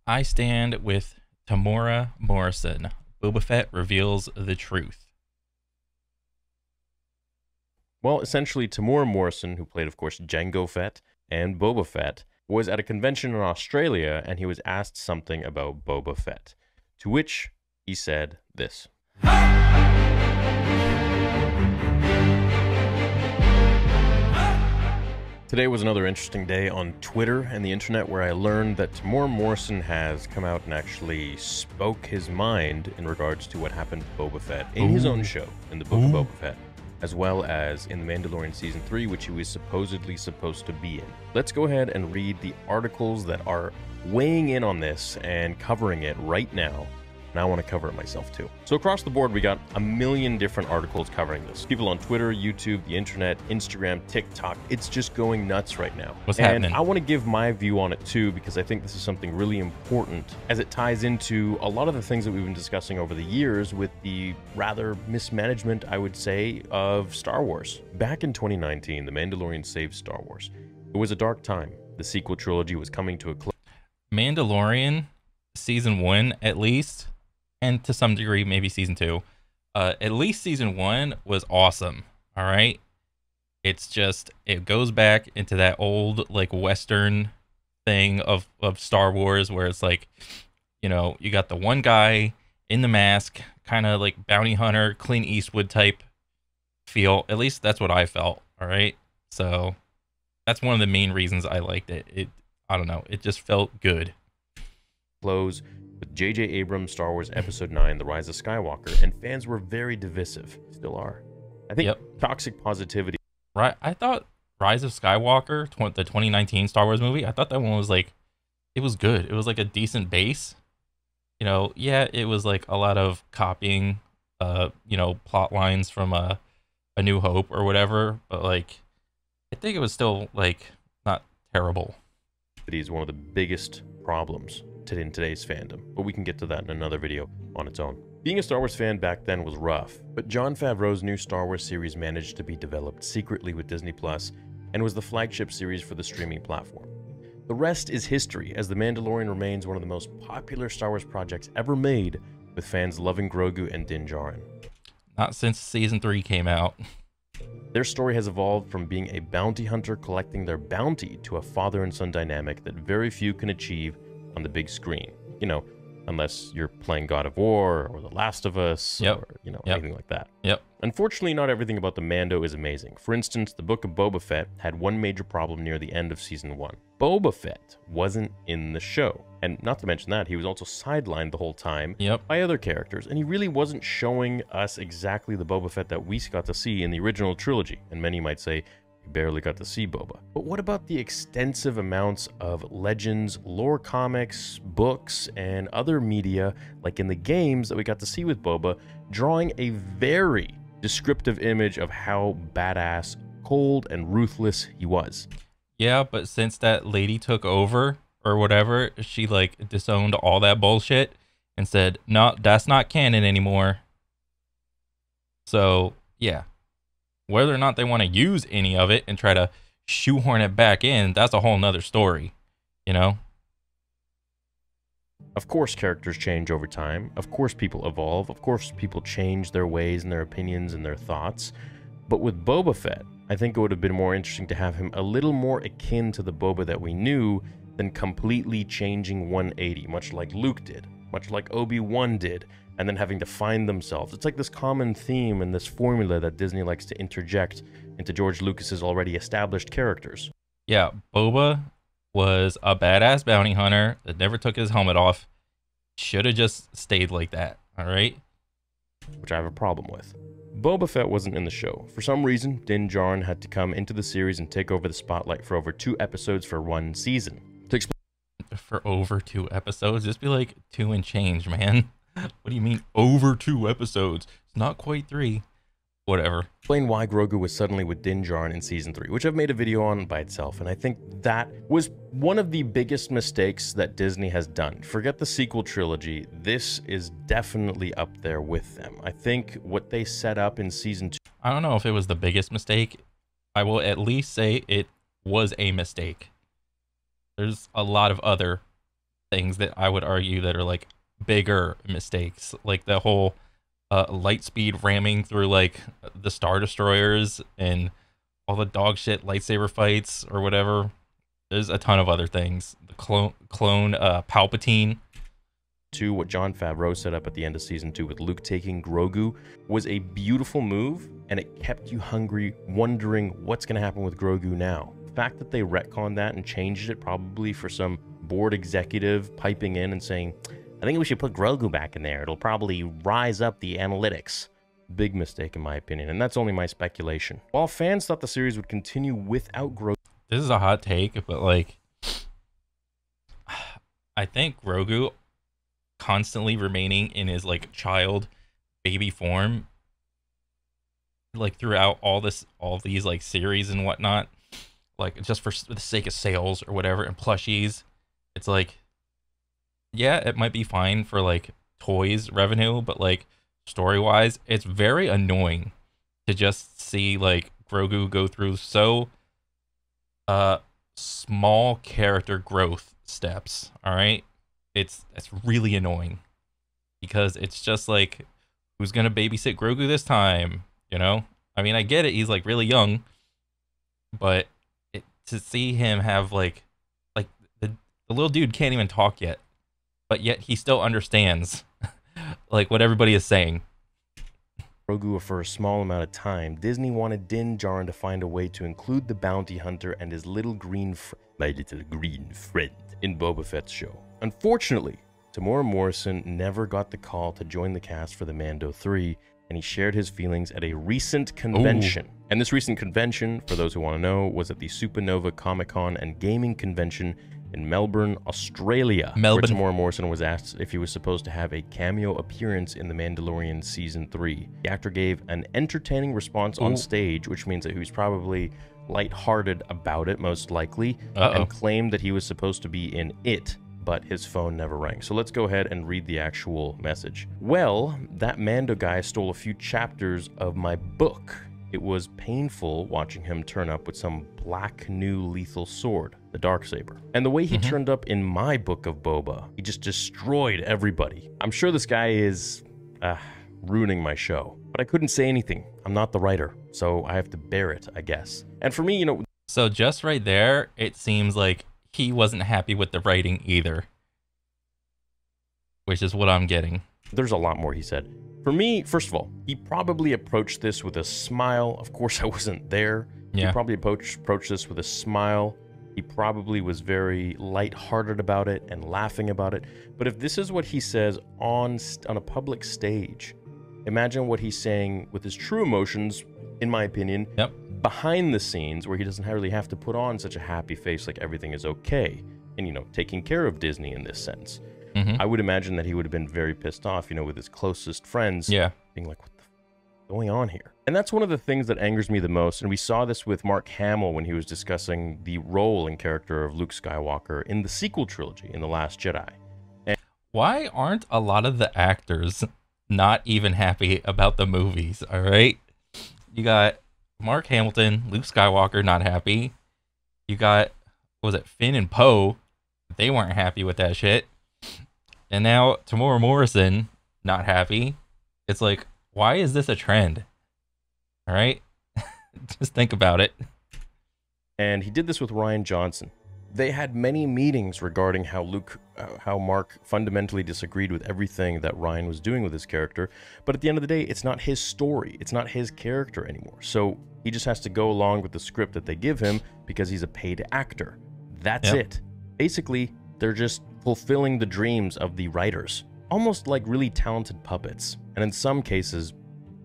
I stand with Temuera Morrison. Boba Fett reveals the truth. Well, essentially, Temuera Morrison, who played, of course, Jango Fett and Boba Fett, was at a convention in Australia and he was asked something about Boba Fett, to which he said this. Today was another interesting day on Twitter and the internet where I learned that Temuera Morrison has come out and actually spoke his mind in regards to what happened to Boba Fett in his own show, in the Book of Boba Fett, as well as in The Mandalorian Season 3, which he was supposedly supposed to be in. Let's go ahead and read the articles that are weighing in on this and covering it right now. And I want to cover it myself too. So across the board, we got a million different articles covering this. People on Twitter, YouTube, the internet, Instagram, TikTok. It's just going nuts right now. What's happening? I want to give my view on it too, because I think this is something really important as it ties into a lot of the things that we've been discussing over the years with the rather mismanagement, I would say, of Star Wars. Back in 2019, The Mandalorian saved Star Wars. It was a dark time. The sequel trilogy was coming to a close. Mandalorian Season 1, at least, and to some degree, maybe Season 2. At least Season 1 was awesome, all right? It's just, it goes back into that old, like, Western thing of Star Wars, where it's like, you know, you got the one guy in the mask, kind of like bounty hunter, Clint Eastwood type feel. At least that's what I felt, all right? So that's one of the main reasons I liked it. I don't know, it just felt good. Close with J.J. Abrams' Star Wars Episode 9, The Rise of Skywalker, and fans were very divisive. Still are. I think toxic positivity. Right, I thought Rise of Skywalker, the 2019 Star Wars movie, I thought that one was like, it was good. It was like a decent base. You know, yeah, it was like a lot of copying, you know, plot lines from A New Hope or whatever, but like, I think it was still like not terrible. It is one of the biggest problems in today's fandom, but we can get to that in another video on its own. Being a Star Wars fan back then was rough, but Jon Favreau's new Star Wars series managed to be developed secretly with Disney Plus and was the flagship series for the streaming platform. The rest is history, as The Mandalorian remains one of the most popular Star Wars projects ever made, with fans loving Grogu and Din Djarin. Not since Season 3 came out. Their story has evolved from being a bounty hunter collecting their bounty to a father and son dynamic that very few can achieve on the big screen, you know, unless you're playing God of War or The Last of Us or, you know, anything like that. Unfortunately, not everything about the Mando is amazing. For instance, the Book of Boba Fett had one major problem near the end of Season 1. Boba Fett wasn't in the show. And not to mention that, he was also sidelined the whole time by other characters. And he really wasn't showing us exactly the Boba Fett that we got to see in the original trilogy. And many might say, we barely got to see Boba. But what about the extensive amounts of legends, lore comics, books, and other media, like in the games that we got to see with Boba, drawing a very descriptive image of how badass, cold, and ruthless he was? Yeah, but since that lady took over or whatever, she like disowned all that bullshit and said, no, that's not canon anymore. So yeah, whether or not they want to use any of it and try to shoehorn it back in, that's a whole nother story, you know? Of course characters change over time. Of course people evolve. Of course people change their ways and their opinions and their thoughts. But with Boba Fett, I think it would have been more interesting to have him a little more akin to the Boba that we knew than completely changing 180, much like Luke did, much like Obi-Wan did, and then having to find themselves. It's like this common theme and this formula that Disney likes to interject into George Lucas's already established characters. Yeah, Boba was a badass bounty hunter that never took his helmet off. Should have just stayed like that, all right? Which I have a problem with. Boba Fett wasn't in the show. For some reason, Din Djarin had to come into the series and take over the spotlight for over 2 episodes for 1 season. For over 2 episodes? Just be like 2 and change, man. What do you mean over 2 episodes? It's not quite 3. Whatever. Explain why Grogu was suddenly with Din Djarin in Season 3, which I've made a video on by itself, and I think that was one of the biggest mistakes that Disney has done. Forget the sequel trilogy, this is definitely up there with them. I think what they set up in Season 2... I don't know if it was the biggest mistake. I will at least say it was a mistake. There's a lot of other things that I would argue that are like bigger mistakes, like the whole light speed ramming through like the Star Destroyers and all the dog shit lightsaber fights or whatever. There's a ton of other things. The clone Palpatine. To what Jon Favreau set up at the end of season 2 with Luke taking Grogu was a beautiful move, and it kept you hungry, wondering what's going to happen with Grogu now. The fact that they retconned that and changed it, probably for some board executive piping in and saying, I think we should put Grogu back in there. It'll probably rise up the analytics. Big mistake in my opinion, and that's only my speculation. While fans thought the series would continue without Grogu... This is a hot take, but like, I think Grogu constantly remaining in his like child baby form, like throughout all these like series and whatnot, like just for the sake of sales or whatever and plushies, it's like, yeah, it might be fine for like toys revenue, but like story wise, it's very annoying to just see like Grogu go through so small character growth steps. All right, it's really annoying because it's just like, who's gonna babysit Grogu this time? You know, I mean, I get it, he's like really young, but to see him have like the little dude can't even talk yet, but yet he still understands like what everybody is saying. Grogu for a small amount of time, Disney wanted Din Djarin to find a way to include the bounty hunter and his little green friend in Boba Fett's show. Unfortunately, Temuera Morrison never got the call to join the cast for the Mando 3, and he shared his feelings at a recent convention. Ooh. And this recent convention, for those who want to know, was at the Supernova Comic-Con and Gaming Convention in Melbourne, Australia, where Temuera Morrison was asked if he was supposed to have a cameo appearance in The Mandalorian Season 3. The actor gave an entertaining response on stage, which means that he was probably lighthearted about it, most likely, and claimed that he was supposed to be in it, but his phone never rang. So let's go ahead and read the actual message. Well, that Mando guy stole a few chapters of my book. It was painful watching him turn up with some black new lethal sword, the Darksaber. And the way he turned up in my book of Boba, he just destroyed everybody. I'm sure this guy is ruining my show, but I couldn't say anything. I'm not the writer, so I have to bear it, I guess. And for me, you know... So just right there, it seems like he wasn't happy with the writing either, which is what I'm getting. There's a lot more he said. For me, first of all, he probably approached this with a smile. Of course, I wasn't there. Yeah. He probably approached this with a smile. He probably was very lighthearted about it and laughing about it. But if this is what he says on a public stage, imagine what he's saying with his true emotions, in my opinion, behind the scenes, where he doesn't really have to put on such a happy face like everything is okay. And, you know, taking care of Disney in this sense. I would imagine that he would have been very pissed off, you know, with his closest friends, being like, what the f is going on here? And that's one of the things that angers me the most, and we saw this with Mark Hamill when he was discussing the role and character of Luke Skywalker in the sequel trilogy, in The Last Jedi. And why aren't a lot of the actors not even happy about the movies, all right? You got Mark Hamilton, Luke Skywalker not happy. You got, what was it, Finn and Poe, they weren't happy with that shit. And now Temuera Morrison not happy. It's like, why is this a trend? All right, just think about it. And he did this with Rian Johnson. They had many meetings regarding how Mark fundamentally disagreed with everything that Rian was doing with his character. But at the end of the day, it's not his story. It's not his character anymore. So he just has to go along with the script that they give him because he's a paid actor. That's it. Basically, they're just fulfilling the dreams of the writers, almost like really talented puppets. And in some cases,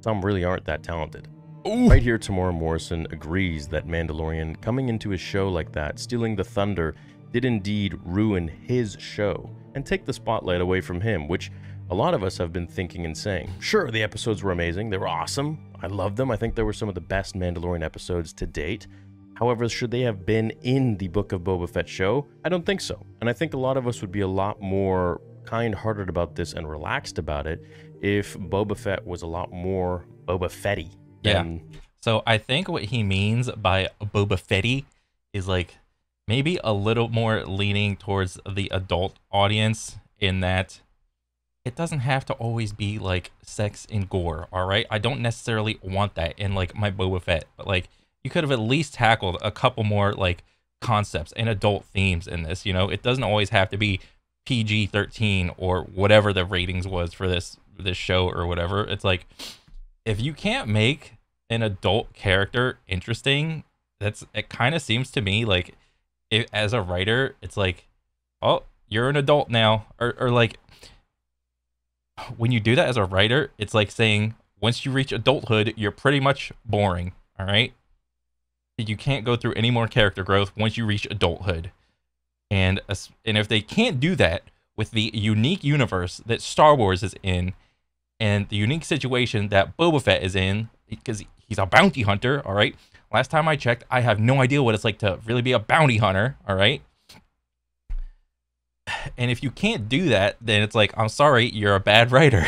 some really aren't that talented. Ooh. Right here, Temuera Morrison agrees that Mandalorian coming into his show like that, stealing the thunder, did indeed ruin his show and take the spotlight away from him, which a lot of us have been thinking and saying. Sure, the episodes were amazing. They were awesome. I loved them. I think they were some of the best Mandalorian episodes to date. However, should they have been in the Book of Boba Fett show? I don't think so. And I think a lot of us would be a lot more kind-hearted about this and relaxed about it if Boba Fett was a lot more Boba Fetty. Yeah. So I think what he means by Boba Fetty is like maybe a little more leaning towards the adult audience in that it doesn't have to always be like sex and gore, all right? I don't necessarily want that in like my Boba Fett, but like you could have at least tackled a couple more like concepts and adult themes in this, you know? It doesn't always have to be PG-13 or whatever the ratings was for this show or whatever. It's like if you can't make an adult character interesting, it kind of seems to me like as a writer, it's like, oh, you're an adult now, or like when you do that as a writer, it's like saying once you reach adulthood, you're pretty much boring. All right, you can't go through any more character growth once you reach adulthood, and if they can't do that with the unique universe that Star Wars is in, and the unique situation that Boba Fett is in, because he's a bounty hunter. All right, last time I checked, I have no idea what it's like to really be a bounty hunter. All right. And if you can't do that, then it's like, I'm sorry, you're a bad writer.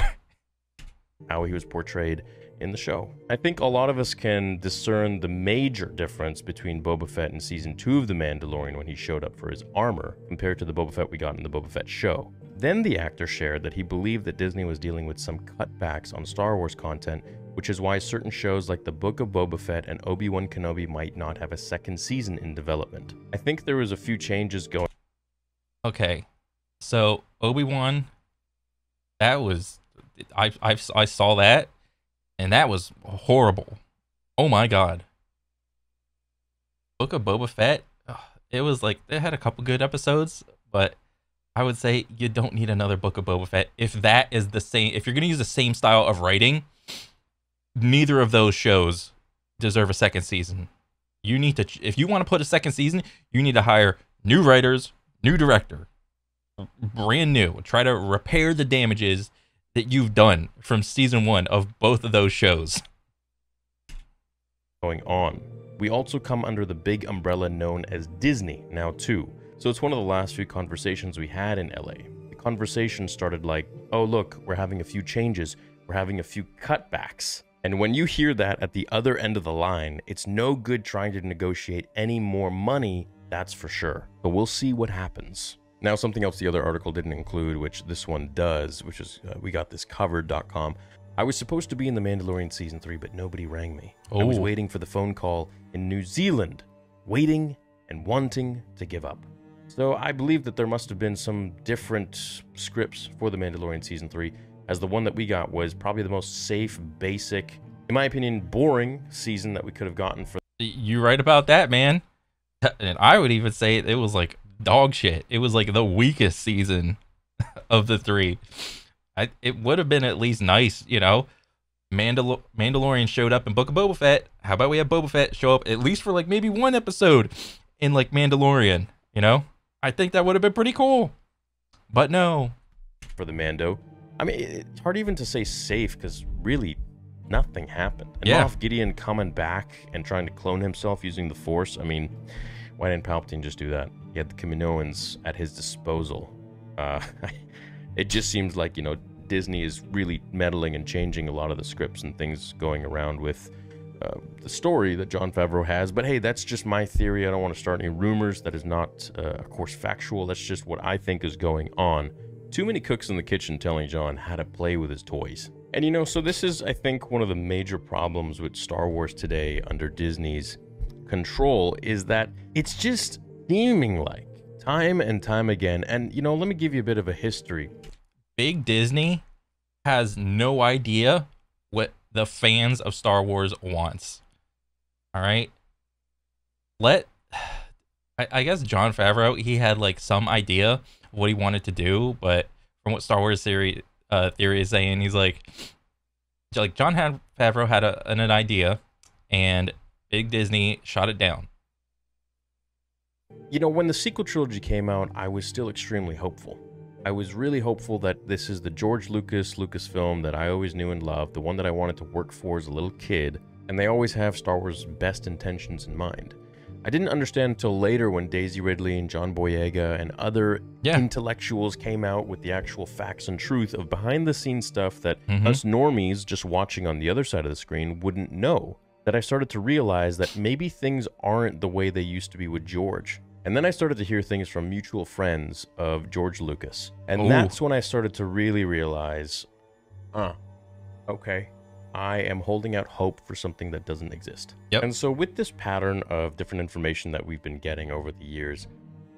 How he was portrayed in the show. I think a lot of us can discern the major difference between Boba Fett in Season 2 of The Mandalorian when he showed up for his armor, compared to the Boba Fett we got in the Boba Fett show. Then the actor shared that he believed that Disney was dealing with some cutbacks on Star Wars content, which is why certain shows like the Book of Boba Fett and Obi-Wan Kenobi might not have a second season in development. I think there was a few changes going. Okay, so Obi-Wan, that was, I saw that, and that was horrible. Oh my god. Book of Boba Fett, it was like, it had a couple good episodes, but I would say you don't need another Book of Boba Fett. If that is the same, if you're going to use the same style of writing, neither of those shows deserve a second season. You need to, if you want to put a second season, you need to hire new writers, new director, brand new. Try to repair the damages that you've done from season 1 of both of those shows. Going on. We also come under the big umbrella known as Disney now too. So it's one of the last few conversations we had in LA. The conversation started like, oh look, we're having a few changes, we're having a few cutbacks. And when you hear that at the other end of the line, it's no good trying to negotiate any more money, that's for sure. But we'll see what happens. Now, something else the other article didn't include, which this one does, which is we got this covered.com. I was supposed to be in The Mandalorian Season 3, but nobody rang me. I was waiting for the phone call in New Zealand, waiting and wanting to give up. So I believe that there must have been some different scripts for The Mandalorian Season 3, as the one that we got was probably the most safe, basic, in my opinion, boring season that we could have gotten for. You're right about that, man. And I would even say it was like dog shit. It was like the weakest season of the 3. It would have been at least nice, you know. Mandalorian showed up in Book of Boba Fett. How about we have Boba Fett show up at least for like maybe one episode in like Mandalorian, you know? I think that would have been pretty cool. But no. For the Mando. I mean, it's hard even to say safe because really nothing happened. And Moff Gideon coming back and trying to clone himself using the Force. I mean, why didn't Palpatine just do that? He had the Kaminoans at his disposal. It just seems like, you know, Disney is really meddling and changing a lot of the scripts and things going around with the story that Jon Favreau has. But hey, that's just my theory. I don't want to start any rumors. That is not, of course, factual. That's just what I think is going on. Too many cooks in the kitchen telling Jon how to play with his toys. And you know, so this is, I think, one of the major problems with Star Wars today under Disney's control is that it's just seeming like time and time again. And you know, let me give you a bit of a history. Big Disney has no idea what the fans of Star Wars wants. All right. I guess Jon Favreau, he had like some idea of what he wanted to do, but from what Star Wars theory is saying, he's like Jon Favreau had an idea, and Big Disney shot it down. You know, when the sequel trilogy came out, I was still extremely hopeful. I was really hopeful that this is the George Lucasfilm that I always knew and loved, the one that I wanted to work for as a little kid, and they always have Star Wars' best intentions in mind. I didn't understand until later when Daisy Ridley and John Boyega and other intellectuals came out with the actual facts and truth of behind-the-scenes stuff that us normies just watching on the other side of the screen wouldn't know, that I started to realize that maybe things aren't the way they used to be with George. And then I started to hear things from mutual friends of George Lucas. And Ooh. that's when I started to really realize, okay, I am holding out hope for something that doesn't exist. Yep. And so with this pattern of different information that we've been getting over the years,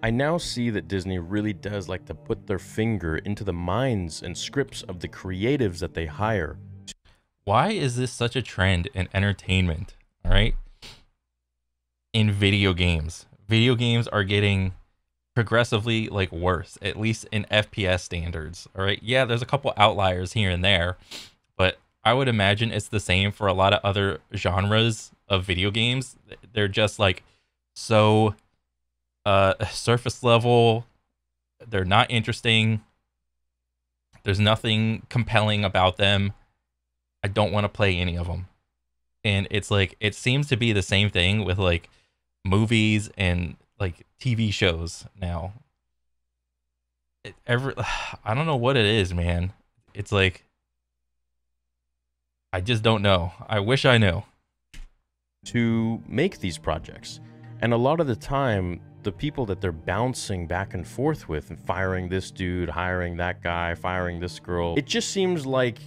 I now see that Disney really does like to put their finger into the minds and scripts of the creatives that they hire. Why is this such a trend in entertainment? All right. In video games. Video games are getting progressively like worse, at least in FPS standards. All right. Yeah, there's a couple outliers here and there, but I would imagine it's the same for a lot of other genres of video games. They're just like so surface level. They're not interesting. There's nothing compelling about them. I don't want to play any of them. And it's like, it seems to be the same thing with like movies and like TV shows now. I don't know what it is, man. It's like, I just don't know. I wish I knew. To make these projects. And a lot of the time, the people that they're bouncing back and forth with and firing this dude, hiring that guy, firing this girl, it just seems like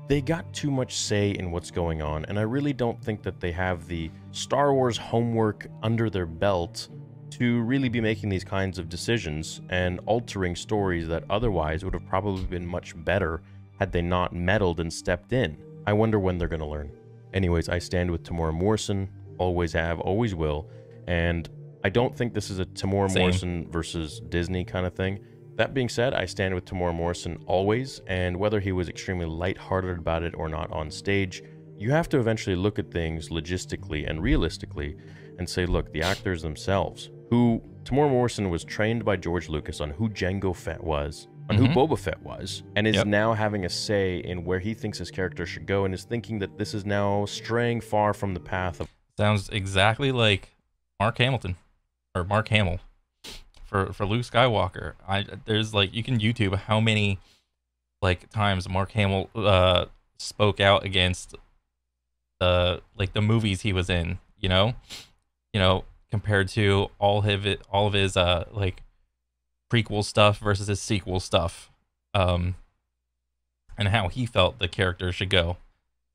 they got too much say in what's going on. And I really don't think that they have the Star Wars homework under their belt to really be making these kinds of decisions and altering stories that otherwise would have probably been much better had they not meddled and stepped in. I wonder when they're going to learn. Anyways, I stand with Temuera Morrison, always have, always will, and I don't think this is a Temuera Morrison versus Disney kind of thing. That being said, I stand with Temuera Morrison always, and whether he was extremely lighthearted about it or not on stage, you have to eventually look at things logistically and realistically and say, look, the actors themselves, who Temuera Morrison was trained by George Lucas on who Jango Fett was, on who Boba Fett was, and is now having a say in where he thinks his character should go, and is thinking that this is now straying far from the path of... Sounds exactly like Mark Hamilton, or Mark Hamill, for Luke Skywalker. There's like, you can YouTube how many like times Mark Hamill spoke out against like the movies he was in, you know, compared to all of his like prequel stuff versus his sequel stuff, and how he felt the character should go.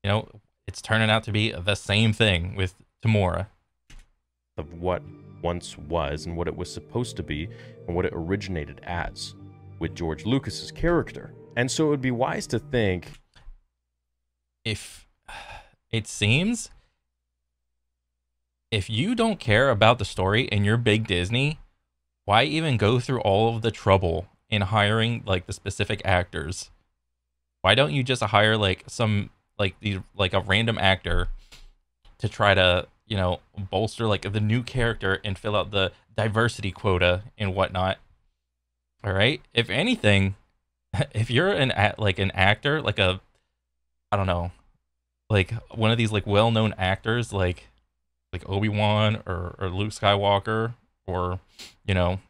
You know, it's turning out to be the same thing with Temuera. Of what once was and what it was supposed to be and what it originated as with George Lucas's character. And so it would be wise to think, if it seems, if you don't care about the story and you're big Disney, why even go through all of the trouble in hiring like the specific actors? Why don't you just hire like some like a random actor to try to, you know, bolster like the new character and fill out the diversity quota and whatnot? All right. If anything, if you're an actor, like a, I don't know, like one of these like well-known actors, like Obi-Wan or Luke Skywalker, or, you know,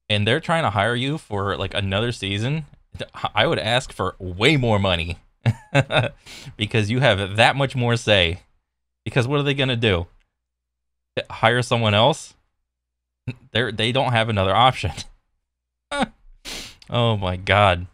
and they're trying to hire you for like another season, I would ask for way more money because you have that much more say. Because what are they gonna do? Hire someone else? They don't have another option. Oh my god.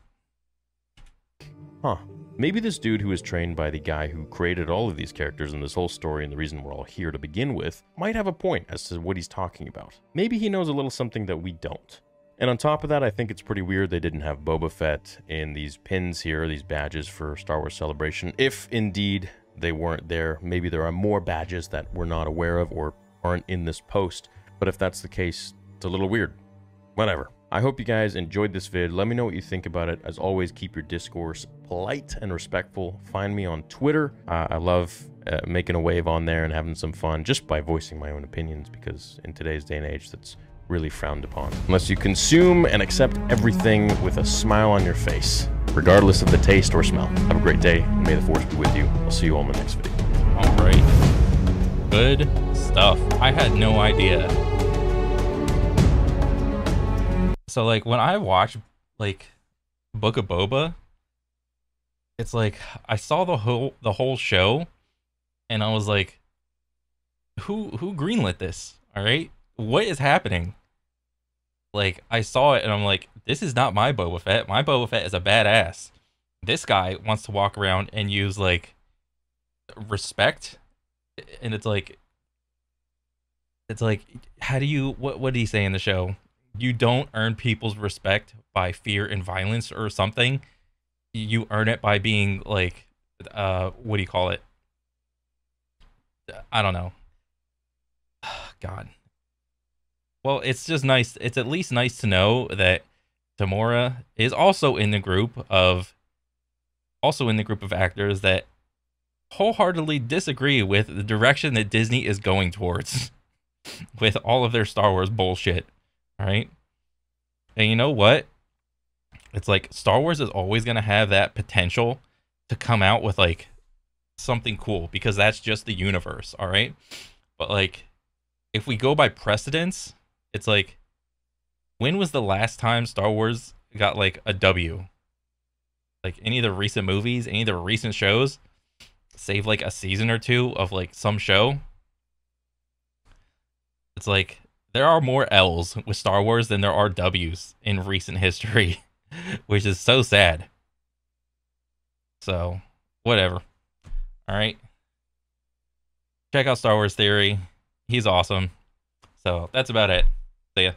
Huh. Maybe this dude who was trained by the guy who created all of these characters and this whole story and the reason we're all here to begin with might have a point as to what he's talking about. Maybe he knows a little something that we don't. And on top of that, I think it's pretty weird they didn't have Boba Fett in these pins here, these badges for Star Wars Celebration. If indeed they weren't there, maybe there are more badges that we're not aware of or aren't in this post. But if that's the case, it's a little weird. Whatever. I hope you guys enjoyed this vid. Let me know what you think about it. As always, keep your discourse polite and respectful. Find me on Twitter. I love making a wave on there and having some fun just by voicing my own opinions, because in today's day and age, that's really frowned upon. Unless you consume and accept everything with a smile on your face, regardless of the taste or smell. Have a great day, and may the Force be with you. I'll see you all in the next video. All right. Good stuff. I had no idea. So like when I watch like Book of Boba, it's like I saw the whole show and I was like, who greenlit this? All right? what is happening? Like, I saw it and I'm like, this is not my Boba Fett. My Boba Fett is a badass. This guy wants to walk around and use like respect, and it's like how do you what did he say in the show? You don't earn people's respect by fear and violence or something. You earn it by being like what do you call it? I don't know. God. Well, it's just nice. It's at least nice to know that Temuera is also in the group of actors that wholeheartedly disagree with the direction that Disney is going towards with all of their Star Wars bullshit. All right. And you know what? It's like Star Wars is always going to have that potential to come out with like something cool because that's just the universe. All right. But like, if we go by precedence, it's like, when was the last time Star Wars got like a W? Like any of the recent movies, any of the recent shows, save like a season or two of like some show. It's like there are more L's with Star Wars than there are W's in recent history, which is so sad. So, whatever. All right. Check out Star Wars Theory. He's awesome. So, that's about it. See ya.